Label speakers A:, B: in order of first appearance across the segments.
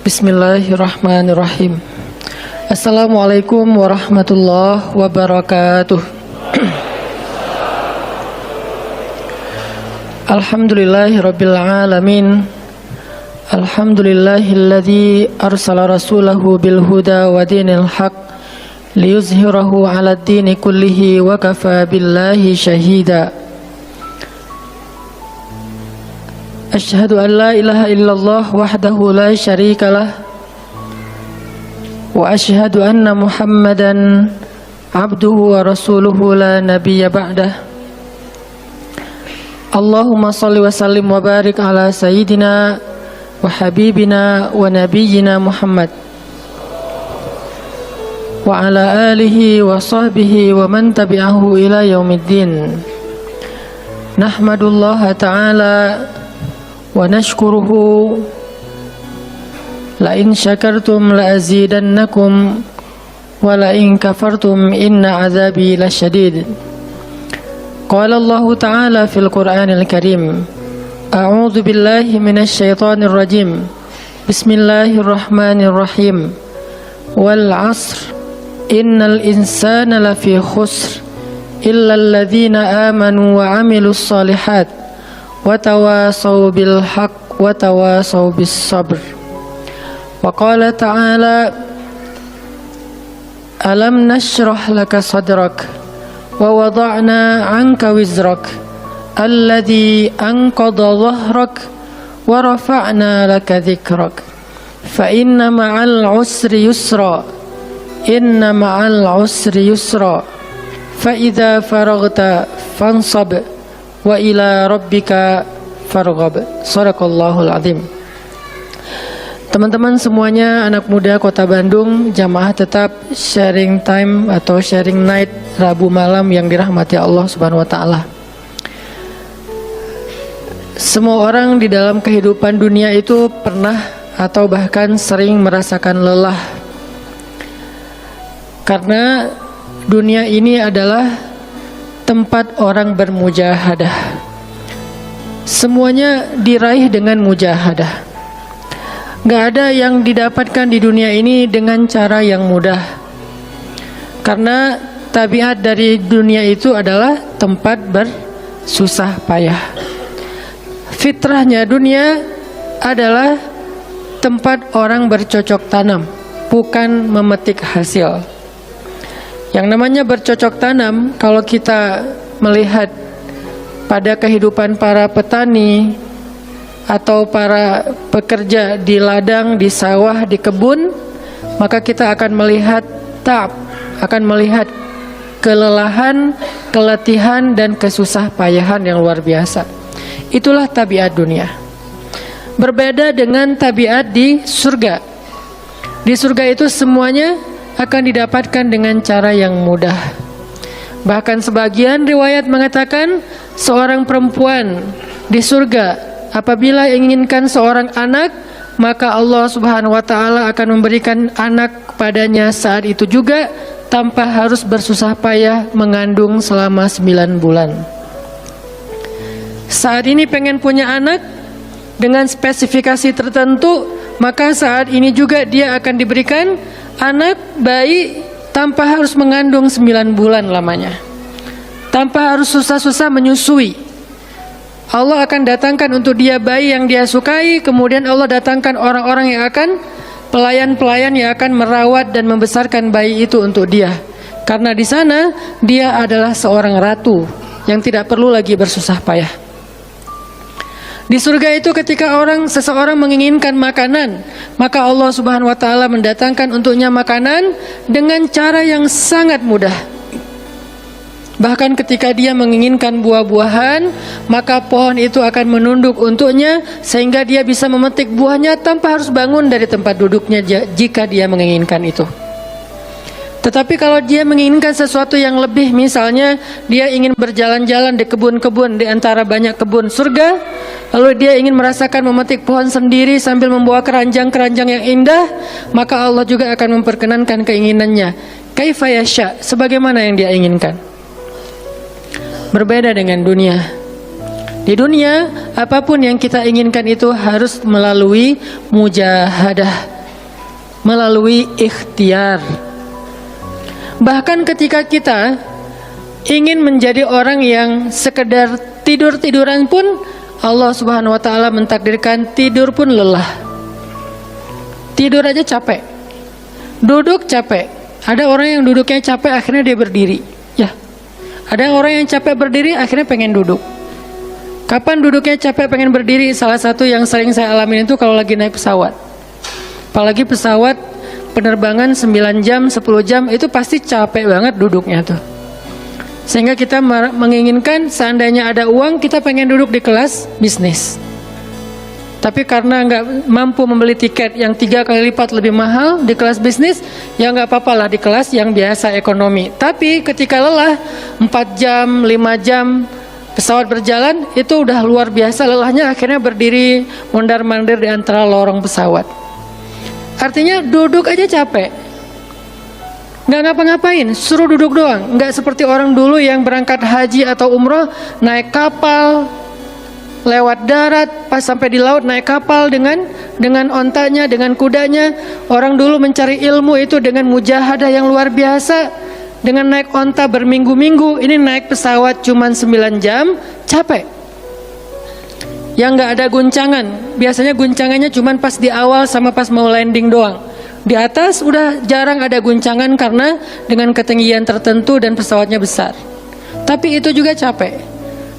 A: Bismillahirrahmanirrahim. Assalamualaikum warahmatullahi wabarakatuh. Alhamdulillahirabbil alamin. Alhamdulillahilladzi arsala rasulahu bil huda wa dinil haq liyuzhirahu 'alad dini kullihi wa kafa billahi syahida. Asyhadu an la ilaha illallah wahdahu la syarikalah wa asyhadu anna Muhammadan abduhu wa rasuluhu la nabiyya ba'dah. Allahumma salli wa sallim wa barik ala sayyidina wa habibina wa nabiyyina Muhammad wa ala alihi wa sahbihi wa man tabi'ahu ila yaumiddin. Nahmadullaha ta'ala wa nashkuruhu la in syakartum la azidannakum wa la in kafartum inna azabi lasyadid. Qala Allah ta'ala fil Qur'anil Karim, a'udzu billahi minasy syaithanir rajim. Bismillahirrahmanirrahim. Wal 'asr innal insana lafi khusr illa alladzina amanu wa 'amilus shalihat wa tawasaw bil haqq wa tawasaw bis sabr. Wa qala ta'ala, alam nashrah laka sadrak wa wada'na 'anka wizrak alladhi anqadha dhahrak wa rafa'na laka dhikrak fa inna ma'al 'usri yusra inna ma'al 'usri yusra fa idza faraghta fansab wa ila rabbika farghab. Shadaqallahul azim. Teman-teman semuanya, anak muda Kota Bandung, jamaah tetap sharing time atau sharing night Rabu malam yang dirahmati Allah Subhanahu wa taala. Semua orang di dalam kehidupan dunia itu pernah atau bahkan sering merasakan lelah. Karena dunia ini adalah tempat orang bermujahadah. Semuanya diraih dengan mujahadah. Gak ada yang didapatkan di dunia ini dengan cara yang mudah. Karena tabiat dari dunia itu adalah tempat bersusah payah. Fitrahnya dunia adalah tempat orang bercocok tanam, bukan memetik hasil. Yang namanya bercocok tanam, kalau kita melihat pada kehidupan para petani atau para pekerja di ladang, di sawah, di kebun, maka kita akan melihat akan melihat kelelahan, keletihan, dan kesusah payahan yang luar biasa. Itulah tabiat dunia. Berbeda dengan tabiat di surga. Di surga itu semuanya akan didapatkan dengan cara yang mudah. Bahkan sebagian riwayat mengatakan seorang perempuan di surga apabila inginkan seorang anak, maka Allah Subhanahu wa taala akan memberikan anak kepadanya saat itu juga tanpa harus bersusah payah mengandung selama 9 bulan. Saat ini pengen punya anak dengan spesifikasi tertentu, maka saat ini juga dia akan diberikan anak bayi tanpa harus mengandung 9 bulan lamanya, tanpa harus susah-susah menyusui. Allah akan datangkan untuk dia bayi yang dia sukai, kemudian Allah datangkan orang-orang yang akan pelayan-pelayan yang akan merawat dan membesarkan bayi itu untuk dia. Karena di sana dia adalah seorang ratu yang tidak perlu lagi bersusah payah. Di surga itu ketika seseorang menginginkan makanan, maka Allah Subhanahu wa taala mendatangkan untuknya makanan dengan cara yang sangat mudah. Bahkan ketika dia menginginkan buah-buahan, maka pohon itu akan menunduk untuknya sehingga dia bisa memetik buahnya tanpa harus bangun dari tempat duduknya jika dia menginginkan itu. Tetapi kalau dia menginginkan sesuatu yang lebih, misalnya dia ingin berjalan-jalan di kebun-kebun di antara banyak kebun surga, lalu dia ingin merasakan memetik pohon sendiri sambil membawa keranjang-keranjang yang indah, maka Allah juga akan memperkenankan keinginannya kaifa yasha, sebagaimana yang dia inginkan. Berbeda dengan dunia. Di dunia, apapun yang kita inginkan itu harus melalui mujahadah, melalui ikhtiar. Bahkan ketika kita ingin menjadi orang yang sekedar tidur-tiduran pun, Allah Subhanahu wa Ta'ala mentakdirkan tidur pun lelah. Tidur aja capek, duduk capek. Ada orang yang duduknya capek akhirnya dia berdiri. Ya, ada orang yang capek berdiri akhirnya pengen duduk. Kapan duduknya capek pengen berdiri? Salah satu yang sering saya alamin itu kalau lagi naik pesawat. Apalagi pesawat penerbangan 9 jam, 10 jam, itu pasti capek banget duduknya tuh. Sehingga kita menginginkan seandainya ada uang, kita pengen duduk di kelas bisnis. Tapi karena nggak mampu membeli tiket yang 3 kali lipat lebih mahal di kelas bisnis, ya nggak apa-apa lah di kelas yang biasa ekonomi. Tapi ketika lelah, 4 jam, 5 jam pesawat berjalan, itu udah luar biasa lelahnya, akhirnya berdiri mondar-mandir di antara lorong pesawat. Artinya duduk aja capek. Nggak ngapa-ngapain, suruh duduk doang. Nggak seperti orang dulu yang berangkat haji atau umroh, naik kapal, lewat darat, pas sampai di laut naik kapal dengan ontanya, dengan kudanya. Orang dulu mencari ilmu itu dengan mujahadah yang luar biasa, dengan naik onta berminggu-minggu. Ini naik pesawat cuman 9 jam, capek. Yang nggak ada guncangan, biasanya guncangannya cuman pas di awal sama pas mau landing doang. Di atas udah jarang ada guncangan karena dengan ketinggian tertentu dan pesawatnya besar. Tapi itu juga capek.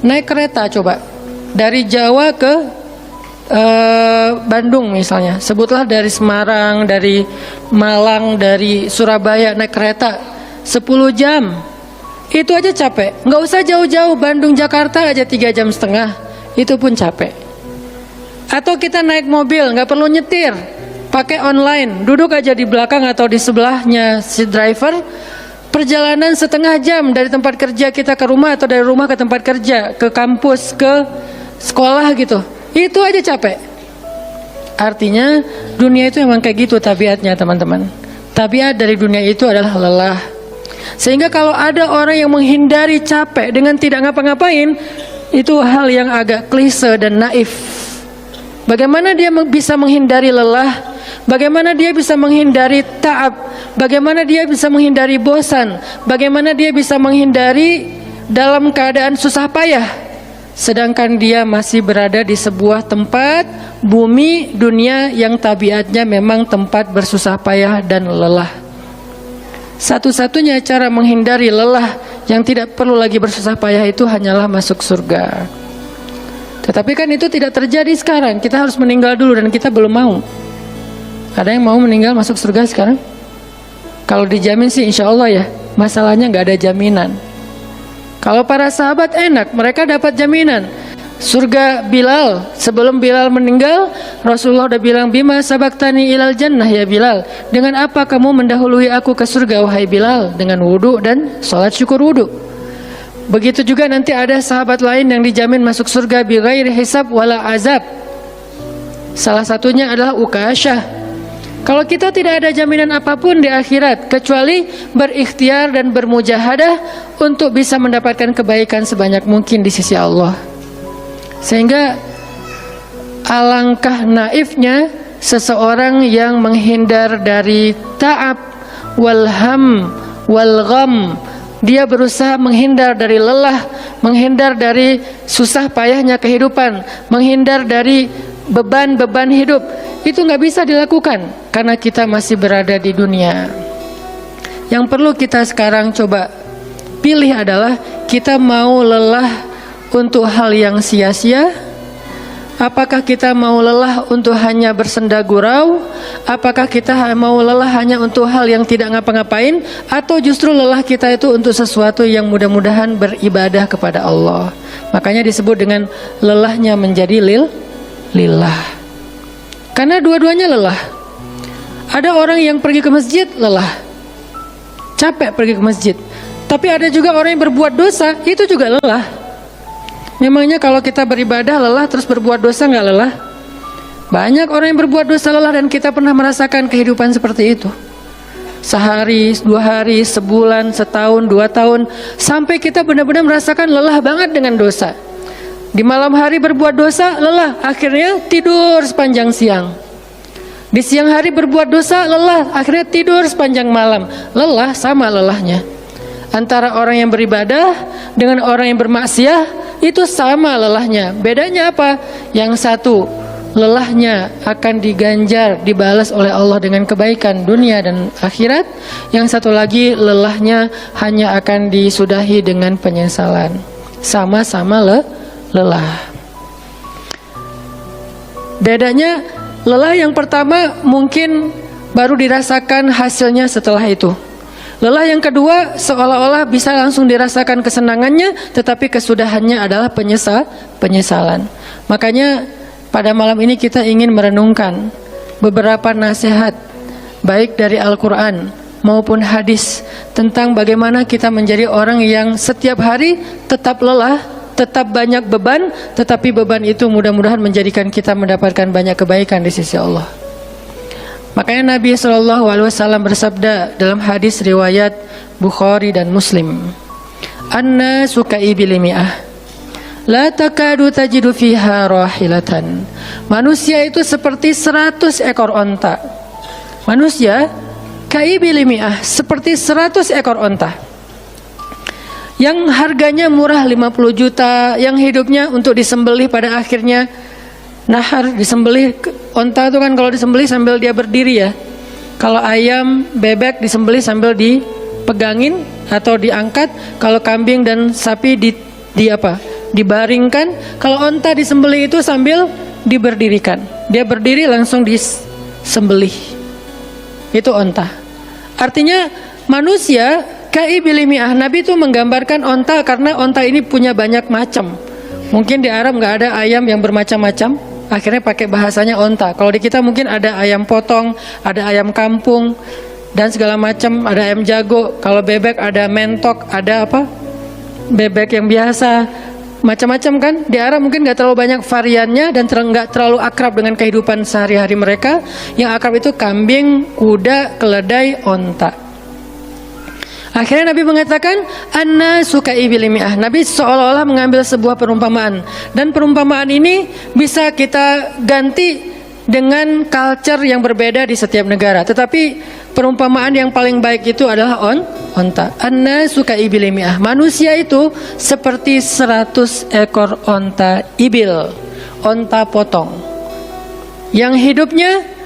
A: Naik kereta coba, dari Jawa ke Bandung misalnya, sebutlah dari Semarang, dari Malang, dari Surabaya, naik kereta 10 jam. Itu aja capek. Nggak usah jauh-jauh, Bandung Jakarta aja 3 jam setengah, itu pun capek. Atau kita naik mobil, nggak perlu nyetir, pakai online, duduk aja di belakang atau di sebelahnya si driver. Perjalanan setengah jam dari tempat kerja kita ke rumah, atau dari rumah ke tempat kerja, ke kampus, ke sekolah gitu. Itu aja capek. Artinya dunia itu emang kayak gitu tabiatnya teman-teman. Tabiat dari dunia itu adalah lelah. Sehingga kalau ada orang yang menghindari capek dengan tidak ngapa-ngapain, itu hal yang agak klise dan naif. Bagaimana dia bisa menghindari lelah? Bagaimana dia bisa menghindari ta'ab? Bagaimana dia bisa menghindari bosan? Bagaimana dia bisa menghindari dalam keadaan susah payah? Sedangkan dia masih berada di sebuah tempat, bumi, dunia yang tabiatnya memang tempat bersusah payah dan lelah. Satu-satunya cara menghindari lelah yang tidak perlu lagi bersusah payah itu hanyalah masuk surga. Tetapi kan itu tidak terjadi sekarang. Kita harus meninggal dulu dan kita belum mau. Ada yang mau meninggal masuk surga sekarang? Kalau dijamin sih insya Allah ya. Masalahnya nggak ada jaminan. Kalau para sahabat enak, mereka dapat jaminan. Surga Bilal, sebelum Bilal meninggal, Rasulullah udah bilang, bima sabaktani ilal jannah ya Bilal. Dengan apa kamu mendahului aku ke surga wahai Bilal? Dengan wudu dan sholat syukur wudu. Begitu juga nanti ada sahabat lain yang dijamin masuk surga bighairi hisab wala azab. Salah satunya adalah Ukasyah. Kalau kita tidak ada jaminan apapun di akhirat kecuali berikhtiar dan bermujahadah untuk bisa mendapatkan kebaikan sebanyak mungkin di sisi Allah. Sehingga alangkah naifnya seseorang yang menghindar dari ta'ab wal ham wal gham. Dia berusaha menghindar dari lelah, menghindar dari susah payahnya kehidupan, menghindar dari beban-beban hidup. Itu nggak bisa dilakukan karena kita masih berada di dunia. Yang perlu kita sekarang coba pilih adalah kita mau lelah untuk hal yang sia-sia? Apakah kita mau lelah untuk hanya bersenda gurau? Apakah kita mau lelah hanya untuk hal yang tidak ngapa-ngapain? Atau justru lelah kita itu untuk sesuatu yang mudah-mudahan beribadah kepada Allah? Makanya disebut dengan lelahnya menjadi lillah. Karena dua-duanya lelah. Ada orang yang pergi ke masjid lelah, capek pergi ke masjid. Tapi ada juga orang yang berbuat dosa, itu juga lelah. Memangnya kalau kita beribadah lelah terus berbuat dosa nggak lelah? Banyak orang yang berbuat dosa lelah dan kita pernah merasakan kehidupan seperti itu. Sehari, 2 hari, sebulan, setahun, 2 tahun, sampai kita benar-benar merasakan lelah banget dengan dosa. Di malam hari berbuat dosa, lelah, akhirnya tidur sepanjang siang. Di siang hari berbuat dosa, lelah, akhirnya tidur sepanjang malam. Lelah sama lelahnya. Antara orang yang beribadah dengan orang yang bermaksiat itu sama lelahnya. Bedanya apa? Yang satu, lelahnya akan diganjar, dibalas oleh Allah dengan kebaikan dunia dan akhirat. Yang satu lagi, lelahnya hanya akan disudahi dengan penyesalan. Sama-sama lelah. Bedanya, lelah yang pertama mungkin baru dirasakan hasilnya setelah itu. Lelah yang kedua seolah-olah bisa langsung dirasakan kesenangannya, tetapi kesudahannya adalah penyesalan. Makanya pada malam ini kita ingin merenungkan beberapa nasihat baik dari Al-Quran maupun hadis tentang bagaimana kita menjadi orang yang setiap hari tetap lelah, tetap banyak beban, tetapi beban itu mudah-mudahan menjadikan kita mendapatkan banyak kebaikan di sisi Allah. Makanya Nabi SAW bersabda dalam hadis riwayat Bukhari dan Muslim, "An-nasu ka'ibil mi'ah, la takadu tajidu fiha rahilatan." Manusia itu seperti 100 ekor onta. Manusia ka'ibil mi'ah, seperti 100 ekor onta. Yang harganya murah 50 juta, yang hidupnya untuk disembelih pada akhirnya nahar, disembelih. Onta itu kan kalau disembelih sambil dia berdiri ya. Kalau ayam, bebek disembelih sambil dipegangin atau diangkat. Kalau kambing dan sapi dibaringkan. Kalau onta disembelih itu sambil diberdirikan. Dia berdiri langsung disembelih. Itu onta. Artinya manusia ka'ibil mi'ah. Nabi itu menggambarkan onta karena onta ini punya banyak macam. Mungkin di Arab nggak ada ayam yang bermacam-macam, akhirnya pakai bahasanya onta. Kalau di kita mungkin ada ayam potong, ada ayam kampung dan segala macam, ada ayam jago. Kalau bebek ada mentok, ada bebek yang biasa, macam-macam kan. Di Arab mungkin nggak terlalu banyak variannya dan nggak terlalu akrab dengan kehidupan sehari-hari mereka. Yang akrab itu kambing, kuda, keledai, onta. Akhirnya Nabi mengatakan an-nasu ka'ibil mi'ah. Nabi seolah-olah mengambil sebuah perumpamaan, dan perumpamaan ini bisa kita ganti dengan culture yang berbeda di setiap negara. Tetapi perumpamaan yang paling baik itu adalah onta. An-nasu ka'ibil mi'ah. Manusia itu seperti 100 ekor onta ibil, onta potong, yang hidupnya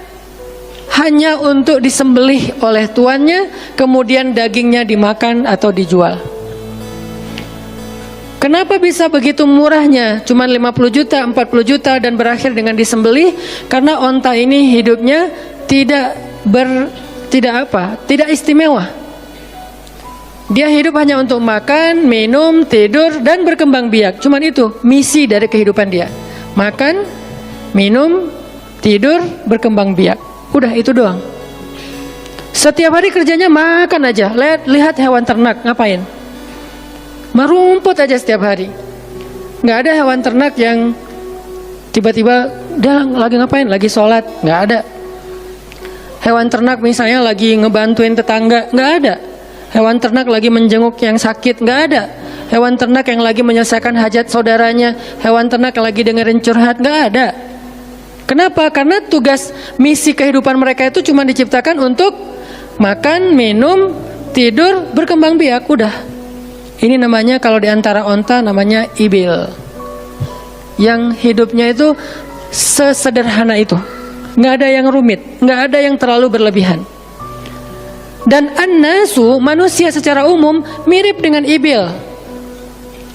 A: hanya untuk disembelih oleh tuannya, kemudian dagingnya dimakan atau dijual. Kenapa bisa begitu murahnya? Cuma 50 juta, 40 juta dan berakhir dengan disembelih? Karena onta ini hidupnya tidak istimewa. Dia hidup hanya untuk makan, minum, tidur dan berkembang biak. Cuma itu misi dari kehidupan dia. Makan, minum, tidur, berkembang biak. Udah itu doang. Setiap hari kerjanya makan aja. Lihat hewan ternak ngapain? Merumput aja setiap hari. Nggak ada hewan ternak yang tiba-tiba dia lagi ngapain? Lagi sholat. Nggak ada. Hewan ternak misalnya lagi ngebantuin tetangga. Nggak ada. Hewan ternak lagi menjenguk yang sakit. Nggak ada. Hewan ternak yang lagi menyelesaikan hajat saudaranya. Hewan ternak yang lagi dengerin curhat. Nggak ada. Kenapa? Karena tugas misi kehidupan mereka itu cuma diciptakan untuk makan, minum, tidur, berkembang biak. Udah. Ini namanya kalau diantara onta namanya ibil. Yang hidupnya itu sesederhana itu. Nggak ada yang rumit, nggak ada yang terlalu berlebihan. Dan an-nasu, manusia secara umum mirip dengan ibil.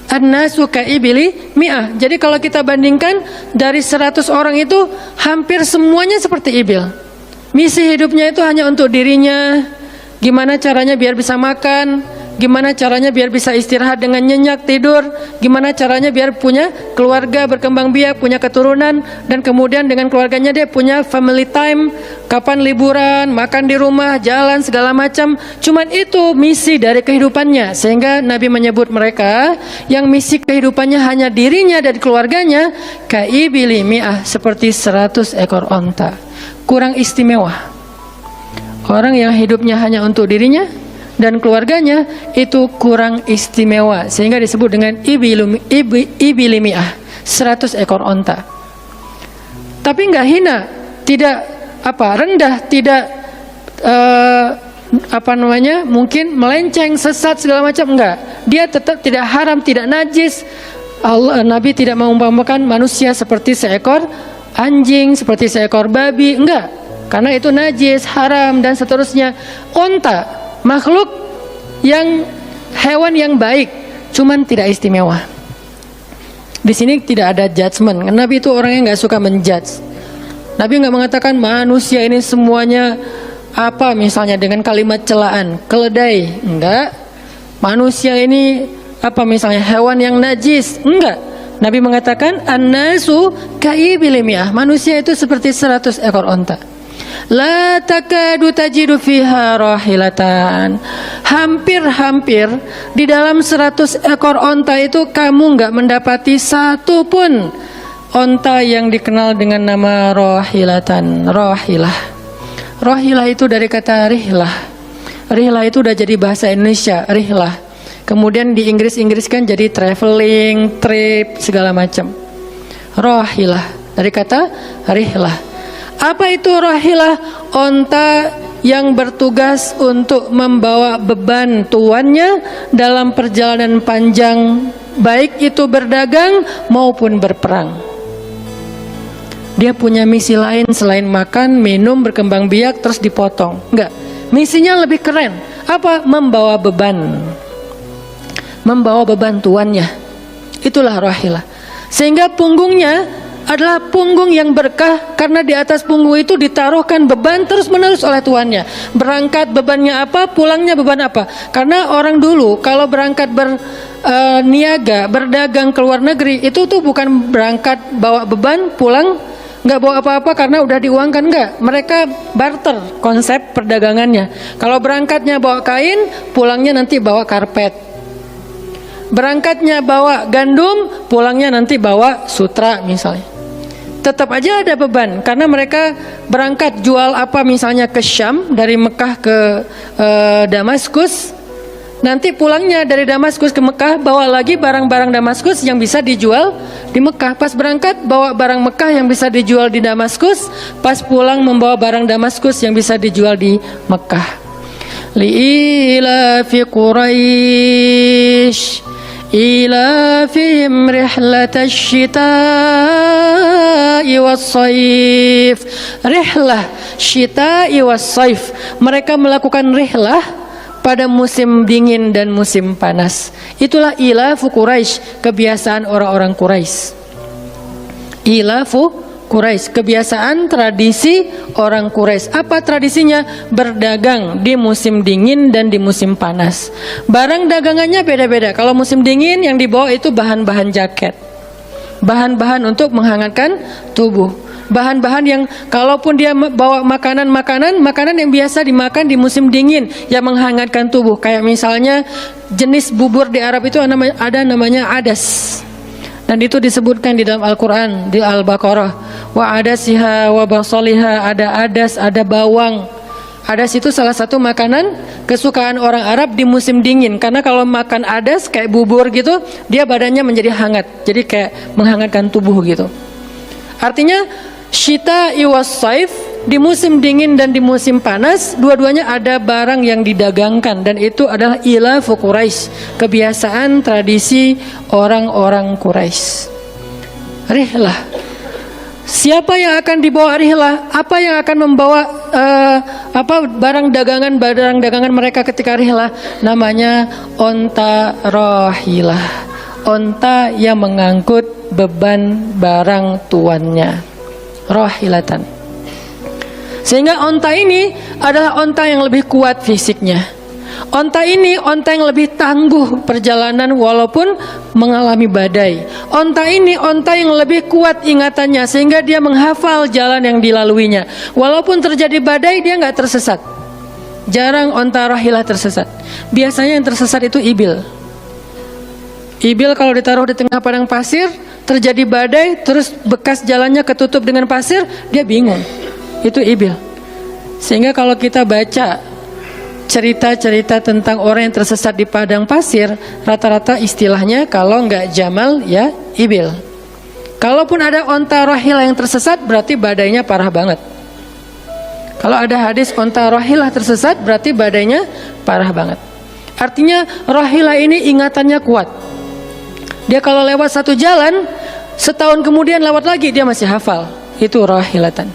A: An-nasu ka'ibili mi'ah. Jadi kalau kita bandingkan dari 100 orang itu hampir semuanya seperti ibil. Misi hidupnya itu hanya untuk dirinya. Gimana caranya biar bisa makan, gimana caranya biar bisa istirahat dengan nyenyak, tidur, gimana caranya biar punya keluarga, berkembang biak, punya keturunan, dan kemudian dengan keluarganya dia punya family time, kapan liburan, makan di rumah, jalan, segala macam. Cuman itu misi dari kehidupannya. Sehingga Nabi menyebut mereka yang misi kehidupannya hanya dirinya dan keluarganya, kaibili mi'ah, seperti 100 ekor onta. Kurang istimewa. Orang yang hidupnya hanya untuk dirinya dan keluarganya itu kurang istimewa, sehingga disebut dengan ibili mi'ah, 100 ekor onta. Tapi nggak hina, tidak rendah, tidak mungkin melenceng, sesat segala macam, enggak. Dia tetap tidak haram, tidak najis. Nabi tidak mengumpamakan manusia seperti seekor anjing, seperti seekor babi, enggak. Karena itu najis, haram dan seterusnya. Onta, makhluk yang hewan yang baik, cuman tidak istimewa. Di sini tidak ada judgement. Nabi itu orang yang nggak suka menjudge. Nabi nggak mengatakan manusia ini semuanya misalnya dengan kalimat celaan, keledai, enggak. Manusia ini misalnya hewan yang najis, enggak. Nabi mengatakan an-nasu kaibilimiyah, manusia itu seperti 100 ekor onta. La takadu tajidu fiha rahilatan. Hampir-hampir di dalam 100 ekor onta itu kamu enggak mendapati satu pun onta yang dikenal dengan nama rahilatan. Rahilah itu dari kata rihlah. Rihlah itu udah jadi bahasa Indonesia, rihlah. Kemudian di Inggris-Inggriskan jadi traveling, trip, segala macam. Rahilah dari kata rihlah. Apa itu rahilah? Onta yang bertugas untuk membawa beban tuannya dalam perjalanan panjang, baik itu berdagang maupun berperang. Dia punya misi lain selain makan, minum, berkembang biak terus dipotong. Enggak. Misinya lebih keren. Apa? Membawa beban. Membawa beban tuannya. Itulah rahilah. Sehingga punggungnya adalah punggung yang berkah, karena di atas punggung itu ditaruhkan beban terus menerus oleh tuannya. Berangkat bebannya apa, pulangnya beban apa. Karena orang dulu kalau berangkat berniaga, berdagang ke luar negeri, itu tuh bukan berangkat bawa beban, pulang nggak bawa apa-apa karena udah diuangkan, enggak. Mereka barter konsep perdagangannya. Kalau berangkatnya bawa kain, pulangnya nanti bawa karpet. Berangkatnya bawa gandum, pulangnya nanti bawa sutra misalnya. Tetap aja ada beban, karena mereka berangkat jual misalnya ke Syam, dari Mekah ke Damaskus. Nanti pulangnya dari Damaskus ke Mekah, bawa lagi barang-barang Damaskus yang bisa dijual di Mekah. Pas berangkat bawa barang Mekah yang bisa dijual di Damaskus, pas pulang membawa barang Damaskus yang bisa dijual di Mekah. Li'ilafi Quraisy ilafihim rihlatash syita'i was-saif. Rihlah syita'i was-saif. Mereka melakukan rihlah pada musim dingin dan musim panas. Itulah ilafu Quraisy, kebiasaan orang-orang Quraisy. Ilafu Quraisy, kebiasaan tradisi orang Quraisy. Apa tradisinya? Berdagang di musim dingin dan di musim panas. Barang dagangannya beda-beda. Kalau musim dingin yang dibawa itu bahan-bahan jaket, bahan-bahan untuk menghangatkan tubuh, bahan-bahan yang kalaupun dia bawa makanan yang biasa dimakan di musim dingin yang menghangatkan tubuh. Kayak misalnya jenis bubur di Arab itu ada namanya adas. Dan itu disebutkan di dalam Al-Quran, di Al-Baqarah. Wa adasiha wa basaliha, ada adas, ada bawang. Adas itu salah satu makanan kesukaan orang Arab di musim dingin. Karena kalau makan adas kayak bubur gitu, dia badannya menjadi hangat. Jadi kayak menghangatkan tubuh gitu. Artinya syita'i was-saif, di musim dingin dan di musim panas, dua-duanya ada barang yang didagangkan, dan itu adalah ilafu Quraisy, kebiasaan tradisi orang-orang Quraisy. Rihlah. Siapa yang akan dibawa rihlah? Apa yang akan membawa barang dagangan mereka ketika rihlah? Namanya onta rahilah. Onta yang mengangkut beban barang tuannya. Rahilatan. Sehingga onta ini adalah onta yang lebih kuat fisiknya. Onta ini onta yang lebih tangguh perjalanan walaupun mengalami badai. Onta ini onta yang lebih kuat ingatannya sehingga dia menghafal jalan yang dilaluinya. Walaupun terjadi badai dia nggak tersesat. Jarang onta rahilah tersesat. Biasanya yang tersesat itu ibil. Ibil kalau ditaruh di tengah padang pasir, terjadi badai, terus bekas jalannya ketutup dengan pasir, dia bingung. Itu ibil. Sehingga kalau kita baca cerita-cerita tentang orang yang tersesat di padang pasir, rata-rata istilahnya kalau nggak jamal ya ibil. Kalaupun ada onta rahil yang tersesat, berarti badainya parah banget. Kalau ada hadis onta rohilah tersesat, berarti badainya parah banget. Artinya rohilah ini ingatannya kuat. Dia kalau lewat satu jalan, setahun kemudian lewat lagi dia masih hafal. Itu rohilatan.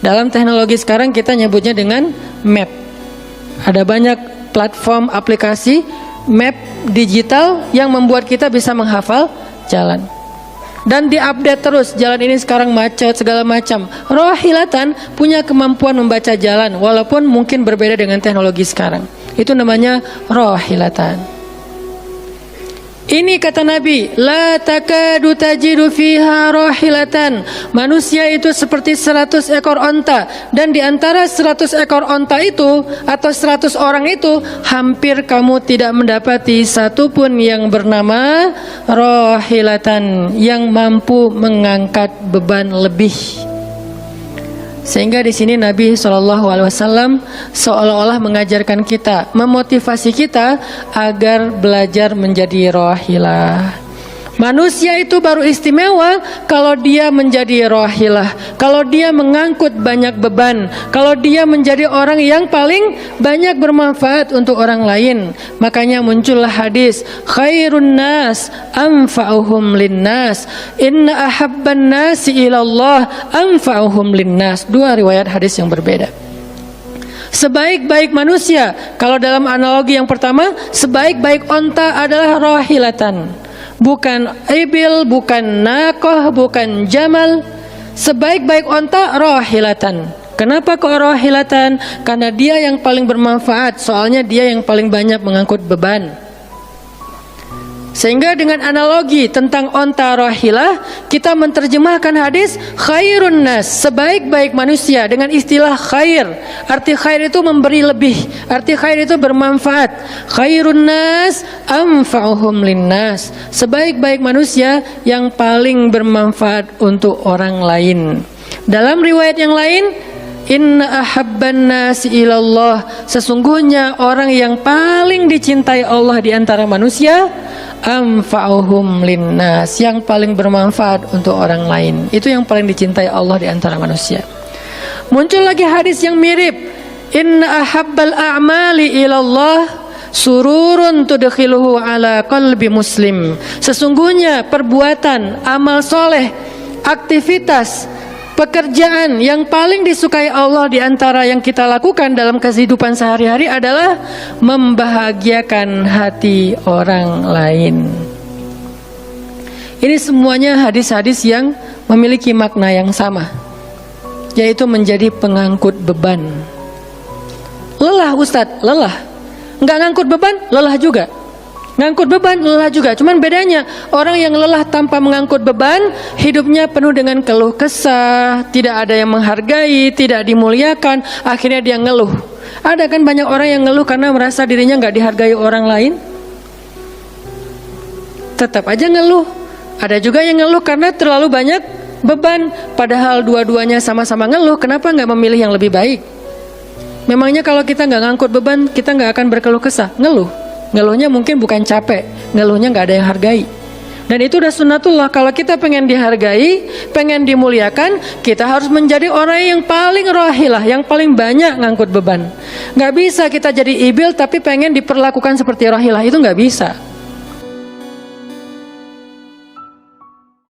A: Dalam teknologi sekarang kita nyebutnya dengan map. Ada banyak platform aplikasi map digital yang membuat kita bisa menghafal jalan. Dan diupdate terus, jalan ini sekarang macet segala macam. Rohilatan punya kemampuan membaca jalan walaupun mungkin berbeda dengan teknologi sekarang. Itu namanya rohilatan. Ini kata Nabi, la takadu tajidu fiha rohilatan. Manusia itu seperti 100 ekor onta, dan di antara 100 ekor onta itu atau 100 orang itu hampir kamu tidak mendapati satupun yang bernama rohilatan, yang mampu mengangkat beban lebih. Sehingga di sini Nabi SAW seolah-olah mengajarkan kita, memotivasi kita agar belajar menjadi rohilah. Manusia itu baru istimewa kalau dia menjadi rohilah, kalau dia mengangkut banyak beban, kalau dia menjadi orang yang paling banyak bermanfaat untuk orang lain. Makanya muncullah hadis, khairun nas anfa'uhum linnas, inna ahabban nasi ilallah anfa'uhum linnas. Dua riwayat hadis yang berbeda. Sebaik-baik manusia, kalau dalam analogi yang pertama, sebaik-baik onta adalah rohilatan. Bukan ibil, bukan nakoh, bukan jamal. Sebaik-baik onta rohilatan. Kenapa kok rohilatan? Karena dia yang paling bermanfaat. Soalnya dia yang paling banyak mengangkut beban. Sehingga dengan analogi tentang onta rohilah, kita menerjemahkan hadis khairun nas, sebaik-baik manusia, dengan istilah khair. Arti khair itu memberi lebih, arti khair itu bermanfaat. Khairun nas anfa'uhum linnas, sebaik-baik manusia yang paling bermanfaat untuk orang lain. Dalam riwayat yang lain, inna ahabban nasi ilallah, sesungguhnya orang yang paling dicintai Allah di antara manusia, anfa'uhum linnas, yang paling bermanfaat untuk orang lain. Itu yang paling dicintai Allah di antara manusia. Muncul lagi hadis yang mirip, inna ahabbal a'mali ilallah sururun tudkhiluhu ala qalbi muslim, sesungguhnya perbuatan, amal soleh, aktivitas, pekerjaan yang paling disukai Allah di antara yang kita lakukan dalam kehidupan sehari-hari adalah membahagiakan hati orang lain. Ini semuanya hadis-hadis yang memiliki makna yang sama, yaitu menjadi pengangkut beban. Lelah Ustadz, lelah. Nggak ngangkut beban, lelah juga. Ngangkut beban, lelah juga. Cuman bedanya, orang yang lelah tanpa mengangkut beban, hidupnya penuh dengan keluh kesah, tidak ada yang menghargai, tidak dimuliakan, akhirnya dia ngeluh. Ada kan banyak orang yang ngeluh karena merasa dirinya nggak dihargai orang lain. Tetap aja ngeluh. Ada juga yang ngeluh karena terlalu banyak beban. Padahal dua-duanya sama-sama ngeluh, kenapa nggak memilih yang lebih baik? Memangnya kalau kita nggak ngangkut beban, kita nggak akan berkeluh kesah? Ngeluh. Ngeluhnya mungkin bukan capek, ngeluhnya nggak ada yang hargai. Dan itu udah sunnatullah. Kalau kita pengen dihargai, pengen dimuliakan, kita harus menjadi orang yang paling rohilah, yang paling banyak ngangkut beban. Nggak bisa kita jadi ibil tapi pengen diperlakukan seperti rohilah, itu nggak bisa.